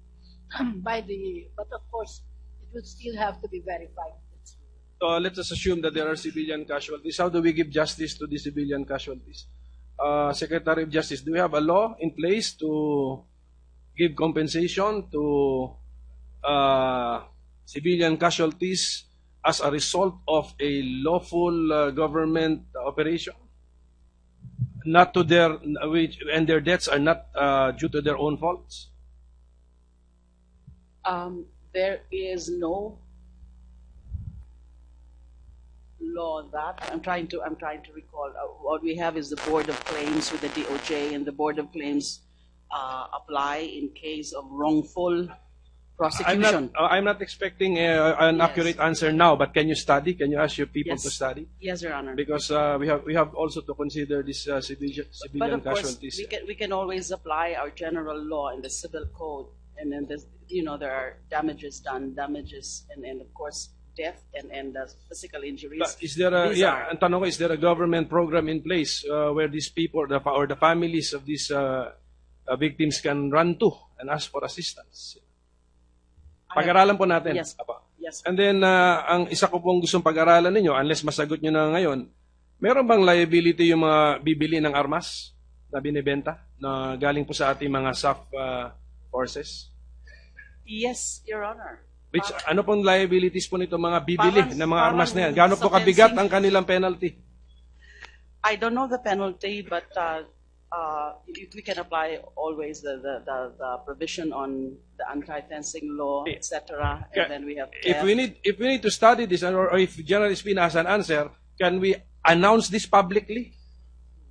Speaker 12: but of course, it would still have to be verified.
Speaker 2: Let us assume that there are civilian casualties. How do we give justice to the civilian casualties? Secretary of Justice, do we have a law in place to give compensation to civilian casualties as a result of a lawful government operation? Not to and their deaths are not due to their own faults?
Speaker 13: There is no law on that. I'm trying to recall. What we have is the Board of Claims with the DOJ, and the Board of Claims apply in case of wrongful prosecution.
Speaker 2: I'm not expecting an accurate answer now, but can you study? Can you ask your people to study?
Speaker 13: Yes, Your Honor.
Speaker 2: Because we have also to consider this civilian
Speaker 13: but of
Speaker 2: casualties.
Speaker 13: Course, we can always apply our general law in the civil code, and then there are damages done, and of course death and physical injuries.
Speaker 2: But is there ang tanong ko, is there a government program in place where these people or the families of these victims can run to and ask for assistance? Pag-aralan po natin.
Speaker 13: Yes. Yes.
Speaker 14: And then, ang isa ko pong gustong pag-aralan ninyo, unless masagot nyo na ngayon, meron bang liability yung mga bibili ng armas na binibenta na galing po sa ating mga SAF forces?
Speaker 13: Yes, Your Honor.
Speaker 14: Which, ano pong liabilities po nito mga bibili
Speaker 13: Parang-
Speaker 14: ng mga armas na yan?
Speaker 13: parang
Speaker 14: Gaano po
Speaker 13: sa
Speaker 14: kabigat
Speaker 13: fencing.
Speaker 14: ang kanilang penalty?
Speaker 13: I don't know the penalty, but we can apply always the provision on the anti-fencing law, etc. And then we have
Speaker 14: If we need to study this, or if General Espina has an answer, can we announce this publicly?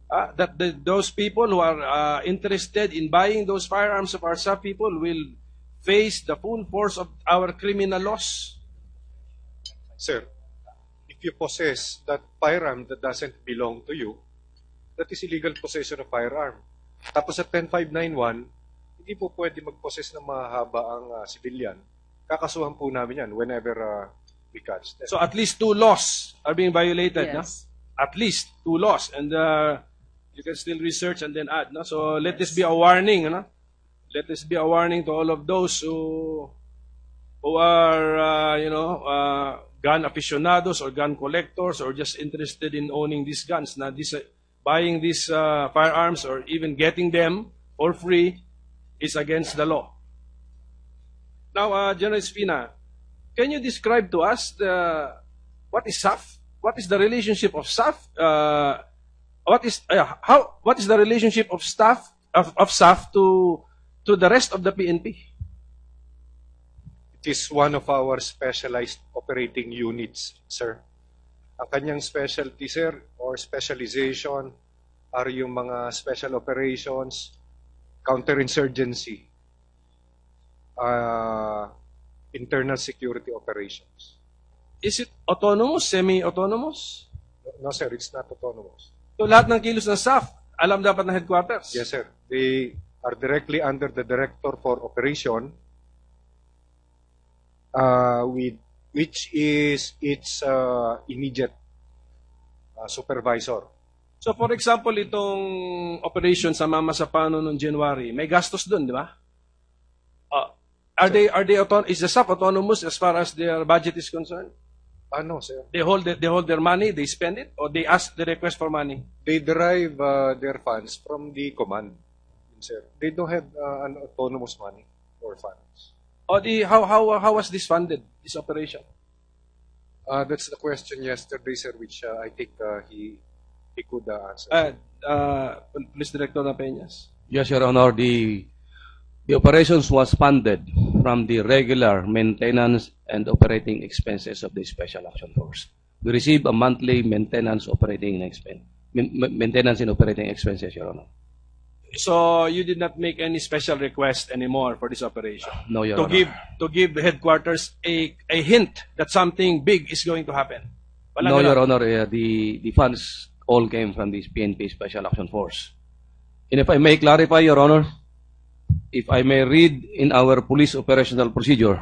Speaker 14: That those people who are interested in buying those firearms of our SAF people will face the full force of our criminal laws?
Speaker 3: Sir, if you possess that firearm that doesn't belong to you, that is illegal possession of firearm. Tapos sa 10591, hindi po pwede mag-possess ng mahaba ang civilian. Kakasuhan po namin yan whenever we catch them.
Speaker 14: So at least 2 laws are being violated, no?
Speaker 13: Yes.
Speaker 14: At least 2 laws, and you can still research and then add, no? So let this be a warning, no? Let this be a warning to all of those who are, gun aficionados or gun collectors or just interested in owning these guns. Now, buying these firearms or even getting them for free is against the law. Now, General Espina, can you describe to us what is SAF? What is the relationship of SAF? What is the relationship of SAF to the rest of the PNP?
Speaker 3: It is one of our specialized operating units, sir. Ang kanyang specialty, sir, or specialization are yung mga special operations, counterinsurgency, internal security operations.
Speaker 14: Is it autonomous, semi-autonomous?
Speaker 3: No, sir, it's not autonomous.
Speaker 14: So lahat ng kilos ng SAF, alam dapat ng headquarters?
Speaker 3: Yes, sir. They are directly under the Director for Operation, which is its immediate supervisor.
Speaker 14: So for example, itong operation sa Mama Sapano noong January, may gastos doon, di ba? Is the SAF autonomous as far as their budget is concerned?
Speaker 3: No, sir.
Speaker 14: They hold their money, they spend it, or they request for money?
Speaker 3: They derive their funds from the command, sir. They don't have an autonomous money or funds.
Speaker 14: How was this funded, this operation?
Speaker 3: That's the question yesterday, sir, which I think he could answer.
Speaker 14: Police Director Peñas.
Speaker 7: Yes, Your Honor. The operations was funded from the regular maintenance and operating expenses of the Special Action Force. We receive a monthly maintenance and operating expenses, Your Honor.
Speaker 14: So you did not make any special request anymore for this operation?
Speaker 7: No, Your Honor.
Speaker 14: To give the headquarters a hint that something big is going to happen?
Speaker 7: No, Your Honor. The funds all came from this PNP Special Action Force. And if I may clarify, Your Honor, if I may read in our police operational procedure,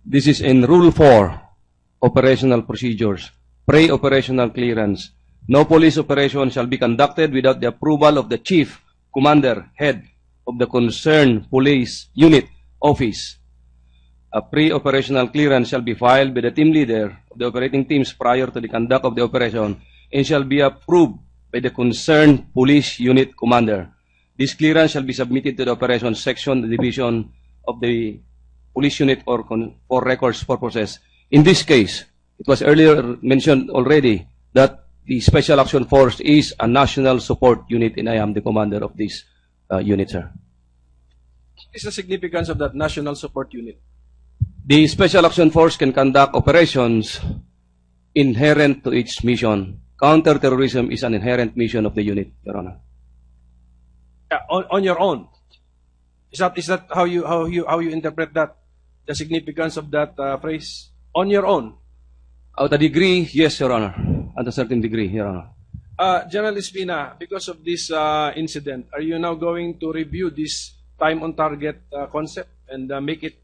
Speaker 7: this is in Rule 4, Operational Procedures, Pre-Operational Clearance. No police operation shall be conducted without the approval of the Chief, Commander, Head of the concerned police unit office. A pre-operational clearance shall be filed by the team leader of the operating teams prior to the conduct of the operation and shall be approved by the concerned police unit commander. This clearance shall be submitted to the operations section, the division of the police unit for records purposes. In this case, it was earlier mentioned already that the Special Action Force is a national support unit and I am the commander of this unit, sir.
Speaker 14: What is the significance of that national support unit?
Speaker 7: The Special Action Force can conduct operations inherent to its mission. Counterterrorism is an inherent mission of the unit, Your Honor.
Speaker 14: Yeah, on your own. Is that how you interpret that? The significance of that phrase? On your own?
Speaker 7: At a degree, yes, Your Honor. At a certain degree, Your Honor.
Speaker 14: General Espina, because of this incident, are you now going to review this time on target concept and make it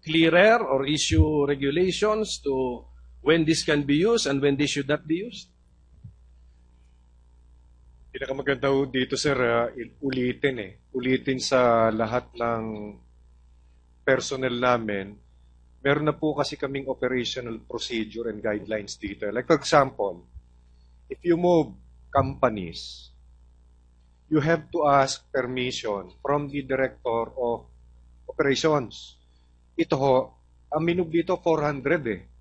Speaker 14: clearer or issue regulations to when this can be used and when this should not be used?
Speaker 3: pinakamaganda ho dito, sir, ulitin sa lahat ng personnel namin. Meron na po kasi kaming operational procedure and guidelines dito. Like for example, if you move companies, you have to ask permission from the Director of Operations. Ito ho, ang minove dito 400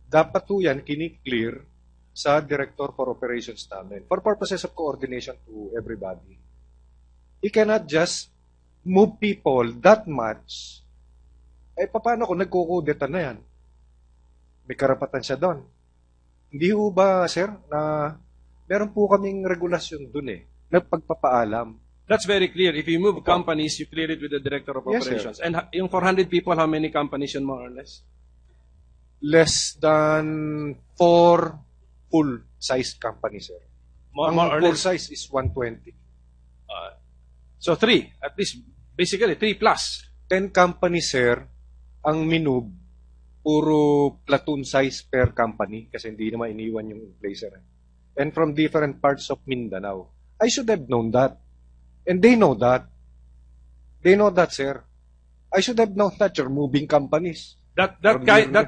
Speaker 3: Dapat po yan kiniklear sa Director for Operations namin for purposes of coordination to everybody. You cannot just move people that much. Paano kung nagkukudeta na yan? May karapatan siya doon. Hindi ho ba, sir, na meron po kaming regulasyon doon na pagpapaalam.
Speaker 14: That's very clear. If you move companies, you clear it with the Director of
Speaker 3: Yes,
Speaker 14: Operations. And yung 400 people, how many companies yun more or less?
Speaker 3: Less than 4 full-sized companies, sir. Ang
Speaker 14: More or
Speaker 3: full
Speaker 14: less.
Speaker 3: size is 120.
Speaker 14: So 3, at least, basically 3 plus.
Speaker 3: 10 companies, sir, ang minove, puro platoon size per company kasi hindi naman iniwan yung placer. And from different parts of Mindanao. I should have known that. And they know that. They know that, sir. I should have known that you're moving companies.
Speaker 14: That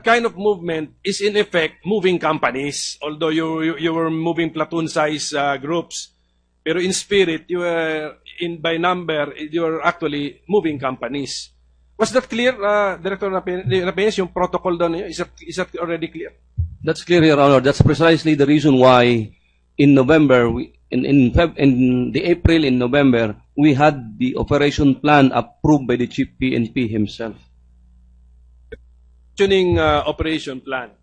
Speaker 14: kind of movement is in effect moving companies, although you were moving platoon size groups. Pero in spirit, you were by number, you were actually moving companies. Was that clear, Director Rapenes, yung protocol doon? Is that already clear?
Speaker 7: That's clear, Your Honor. That's precisely the reason why in November, in the April and November, we had the operation plan approved by the Chief PNP himself.
Speaker 14: Mentioning operation plan.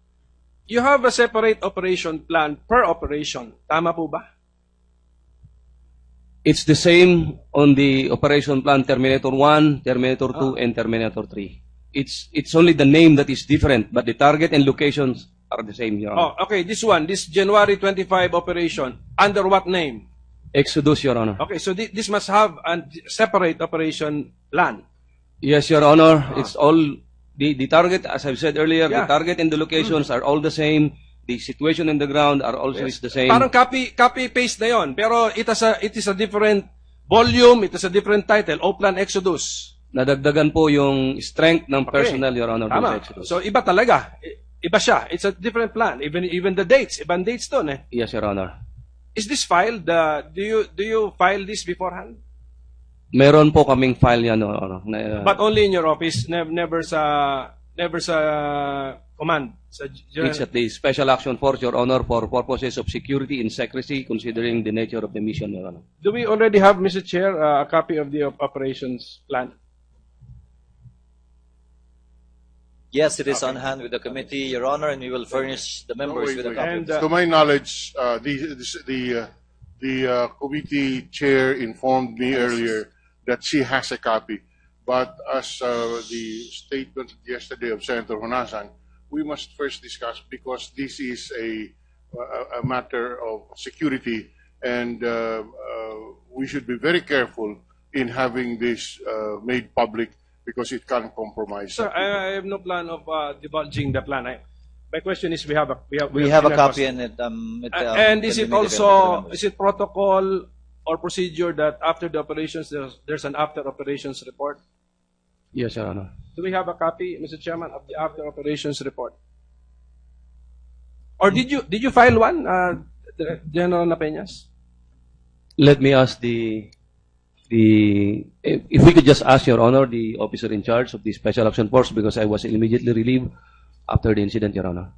Speaker 14: You have a separate operation plan per operation. Tama po ba?
Speaker 7: It's the same on the operation plan Terminator 1, Terminator 2, and Terminator 3. It's only the name that is different, but the target and locations are the same, Your Honor.
Speaker 14: Oh, okay. This January 25 operation, under what name?
Speaker 7: Exodus, Your Honor.
Speaker 14: Okay, so this must have a separate operation plan.
Speaker 7: Yes, Your Honor. It's all the target, as I've said earlier,
Speaker 14: Yeah.
Speaker 7: the target and the locations are all the same. The situation in the ground are also is the same.
Speaker 14: Parang copy-paste na yon. Pero it is a different volume, it is a different title, Oplan Exodus.
Speaker 7: Nadagdagan po yung strength ng
Speaker 14: Okay.
Speaker 7: personnel, Your Honor, dun sa
Speaker 14: Tama.
Speaker 7: Exodus.
Speaker 14: So iba talaga. Iba siya. It's a different plan. Even the dates. Ibang dates doon eh.
Speaker 7: Yes, Your Honor.
Speaker 14: Is this filed? Do you file this beforehand?
Speaker 7: Meron po kaming file yan, Your Honor.
Speaker 14: But only in your office, never sa command.
Speaker 7: It's at the Special Action Force, Your Honor, for purposes of security and secrecy, considering the nature of the mission, Your Honor.
Speaker 14: Do we already have, Mr. Chair, a copy of the operations plan?
Speaker 10: Yes, it is on hand with the committee, Your Honor, and we will furnish the members with a copy.
Speaker 5: To my knowledge, the committee chair informed me earlier that she has a copy. But as the statement yesterday of Senator Honasan, we must first discuss because this is a matter of security, and we should be very careful in having this made public because it can compromise.
Speaker 14: Sir, I have no plan of divulging the plan. My question is, we have
Speaker 10: a copy and
Speaker 14: and is it also protocol or procedure that after the operations there's an after operations report?
Speaker 7: Yes, Your Honor.
Speaker 14: Do we have a copy, Mr. Chairman, of the after operations report? Or did you file one, General Napeñas?
Speaker 7: Let me ask if we could just ask, Your Honor, the officer in charge of the Special Action Force, because I was immediately relieved after the incident, Your Honor.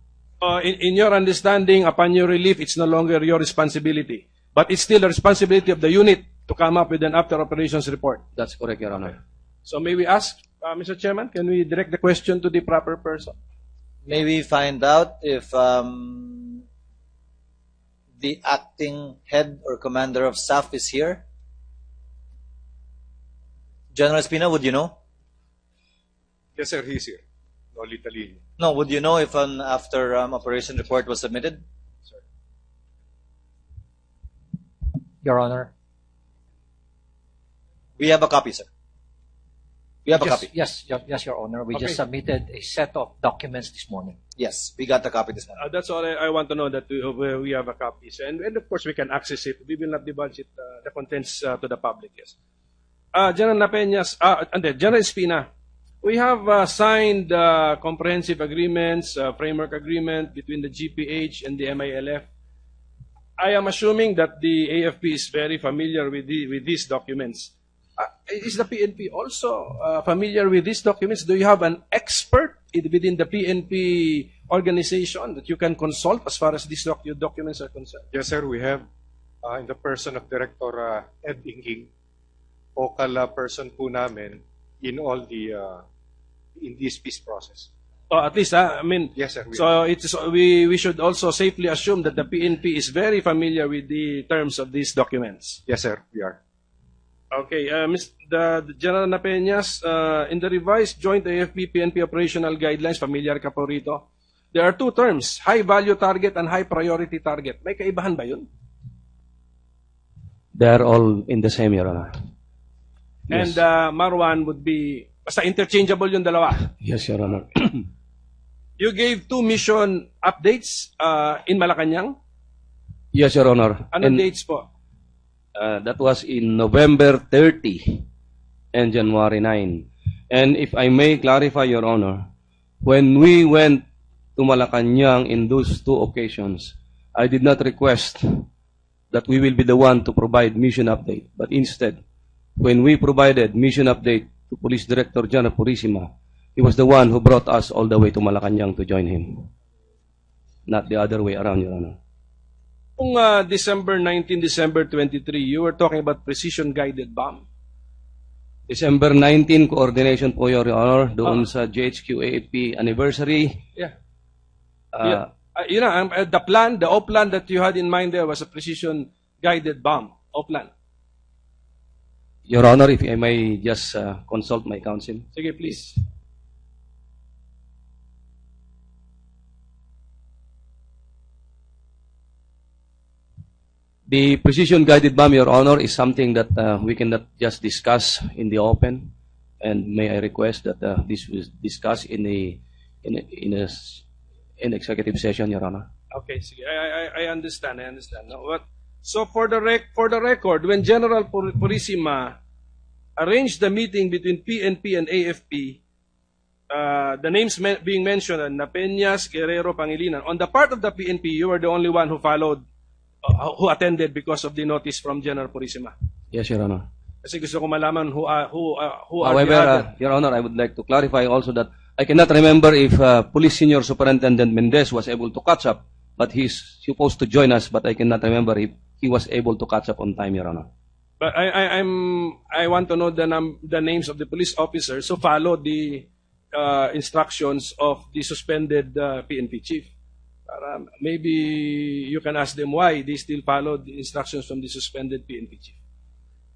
Speaker 14: In your understanding, upon your relief, it's no longer your responsibility, but it's still the responsibility of the unit to come up with an after operations report.
Speaker 7: That's correct, Your Honor.
Speaker 14: So may we ask, Mr. Chairman, can we direct the question to the proper person?
Speaker 10: May we find out if the acting head or commander of staff is here? General Espina, would you know?
Speaker 3: Yes, sir, he's here. No, Litalino.
Speaker 10: No, would you know if an after operation report was submitted?
Speaker 11: Your Honor.
Speaker 10: We have a copy, sir. We have a copy.
Speaker 11: Yes, Your Honor. We just
Speaker 14: Okay.
Speaker 11: submitted a set of documents this morning.
Speaker 10: Yes, we got a copy this morning.
Speaker 14: That's all I want to know, that we have a copy. And of course, we can access it. We will not divulge it, the contents to the public, yes. General Napeñas, General Espina, we have signed comprehensive agreements, framework agreement between the GPH and the MILF. I am assuming that the AFP is very familiar with these documents. Is the PNP also familiar with these documents? Do you have an expert within the PNP organization that you can consult as far as these documents are concerned?
Speaker 3: Yes, sir, we have in the person of Director Ed Inging, focal person po namin in all the in this peace process.
Speaker 14: At least, I mean,
Speaker 3: yes, sir.
Speaker 14: We should also safely assume that the PNP is very familiar with the terms of these documents.
Speaker 3: Yes, sir, we are.
Speaker 14: Okay, the General Napeñas, in the revised joint AFP-PNP operational guidelines, familiar ka po rito, there are two terms, high value target and high priority target. May kaibahan ba yun?
Speaker 7: They are all in the same, Your Honor.
Speaker 14: And Marwan would be, basta interchangeable yung dalawa.
Speaker 7: Yes, Your Honor.
Speaker 14: You gave 2 mission updates in Malacanang?
Speaker 7: Yes, Your Honor.
Speaker 14: Anong dates po?
Speaker 7: That was in November 30 and January 9. And if I may clarify, Your Honor, when we went to Malacanang in those 2 occasions, I did not request that we will be the one to provide mission update, but instead, when we provided mission update to Police Director General Purisima, he was the one who brought us all the way to Malacanang to join him. Not the other way around, Your Honor.
Speaker 14: Kung December 19, December 23, you were talking about precision-guided bomb.
Speaker 7: December 19, coordination po, Your Honor, doon sa GHQ AFP anniversary.
Speaker 14: Yeah. The plan, the O-plan that you had in mind there was a precision-guided bomb. O-plan.
Speaker 7: Your Honor, if I may just consult my counsel.
Speaker 14: Sige, please.
Speaker 7: The precision-guided bomb, Your Honor, is something that we cannot just discuss in the open, and may I request that this was discussed in an executive session, Your Honor.
Speaker 14: Okay, sige. I understand. No, so for the record, when General Purisima arranged the meeting between PNP and AFP, the names being mentioned are Napeñas, Guerrero, Pangilinan. On the part of the PNP, you were the only one who followed, who attended because of the notice from General Purisima.
Speaker 7: Yes, Your Honor.
Speaker 14: Kasi gusto ko malaman who are
Speaker 7: However,
Speaker 14: the other.
Speaker 7: Your Honor, I would like to clarify also that I cannot remember if Police Senior Superintendent Mendez was able to catch up, but he's supposed to join us, but I cannot remember if he was able to catch up on time, Your Honor.
Speaker 14: But I want to know the names of the police officers who followed the instructions of the suspended PNP chief. Maybe you can ask them why they still followed the instructions from the suspended PNP chief.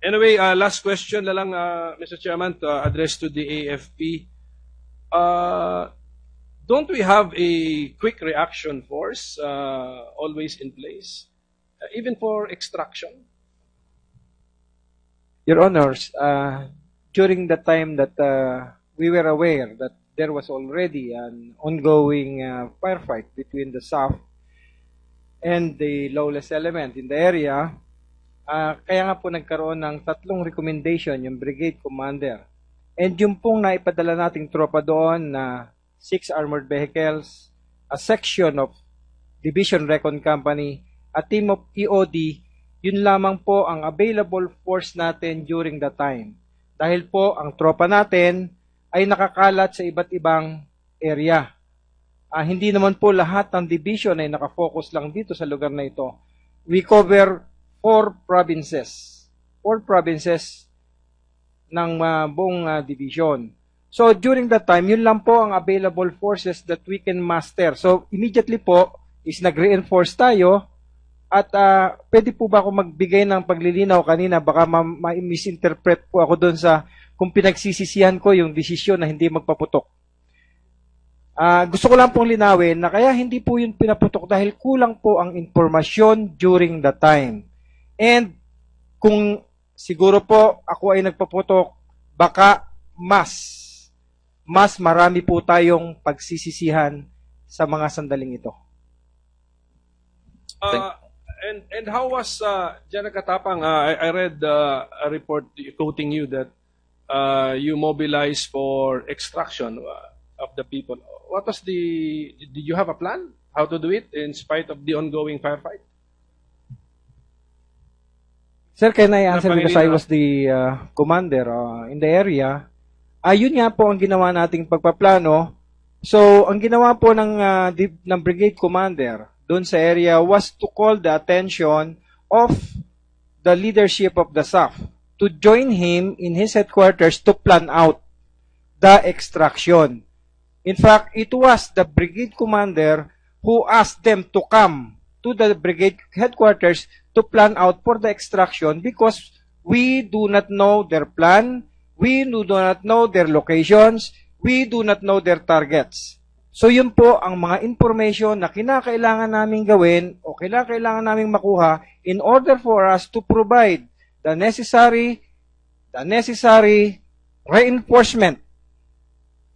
Speaker 14: Anyway, last question na lang, Mr. Chairman, to address to the AFP. Don't we have a quick reaction force always in place, even for extraction?
Speaker 4: Your Honors, during the time that we were aware that there was already an ongoing firefight between the SAF and the lawless element in the area, kaya nga po nagkaroon ng 3 recommendation yung brigade commander. And yung pong naipadala nating tropa doon na 6 armored vehicles, a section of Division Recon Company, a team of EOD, yun lamang po ang available force natin during the time. Dahil po ang tropa natin ay nakakalat sa iba't ibang area. Hindi naman po lahat ng division ay nakafocus lang dito sa lugar na ito. We cover 4 provinces. 4 provinces ng buong division. So, during that time, yun lang po ang available forces that we can master. So, immediately po, is nag-reinforce tayo at pwede po ba ako magbigay ng paglilinaw kanina? Baka ma-misinterpret po ako doon sa kung pinagsisisihan ko yung desisyon na hindi magpaputok. Gusto ko lang pong linawin na kaya hindi po yun pinaputok dahil kulang po ang informasyon during the time. And kung siguro po ako ay nagpaputok, baka mas marami po tayong pagsisisihan sa mga sandaling ito.
Speaker 14: And how was Jana Katapang? I read a report quoting you that you mobilized for extraction of the people. What was did you have a plan how to do it in spite of the ongoing firefight?
Speaker 4: Sir, can I answer because I was the commander in the area? Ayun nga po ang ginawa nating pagpaplano. So, ang ginawa po ng brigade commander doon sa area was to call the attention of the leadership of the SAF to join him in his headquarters to plan out the extraction. In fact, it was the brigade commander who asked them to come to the brigade headquarters to plan out for the extraction because we do not know their plan, we do not know their locations, we do not know their targets. So yun po ang mga information na kinakailangan naming gawin o kinakailangan naming makuha in order for us to provide the necessary reinforcement.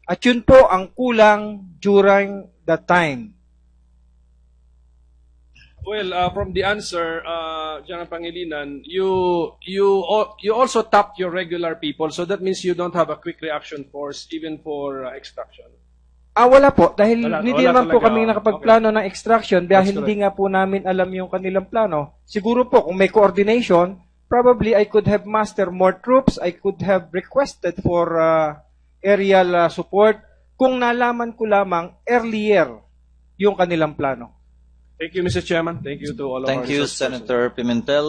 Speaker 4: At yun po ang kulang during the time.
Speaker 14: Well, from the answer, General Pangilinan, you also tapped your regular people, so that means you don't have a quick reaction force even for extraction.
Speaker 4: Wala po, dahil hindi naman po
Speaker 14: talaga.
Speaker 4: kami nakapagplano ng extraction dahil hindi nga po namin alam yung kanilang plano. Siguro po, kung may coordination, probably I could have mustered more troops, I could have requested for aerial support kung nalaman ko lamang earlier yung kanilang plano.
Speaker 14: Thank you, Mr. Chairman. Thank you to all of our
Speaker 10: Thank you,
Speaker 14: resource persons.
Speaker 10: Senator Pimentel.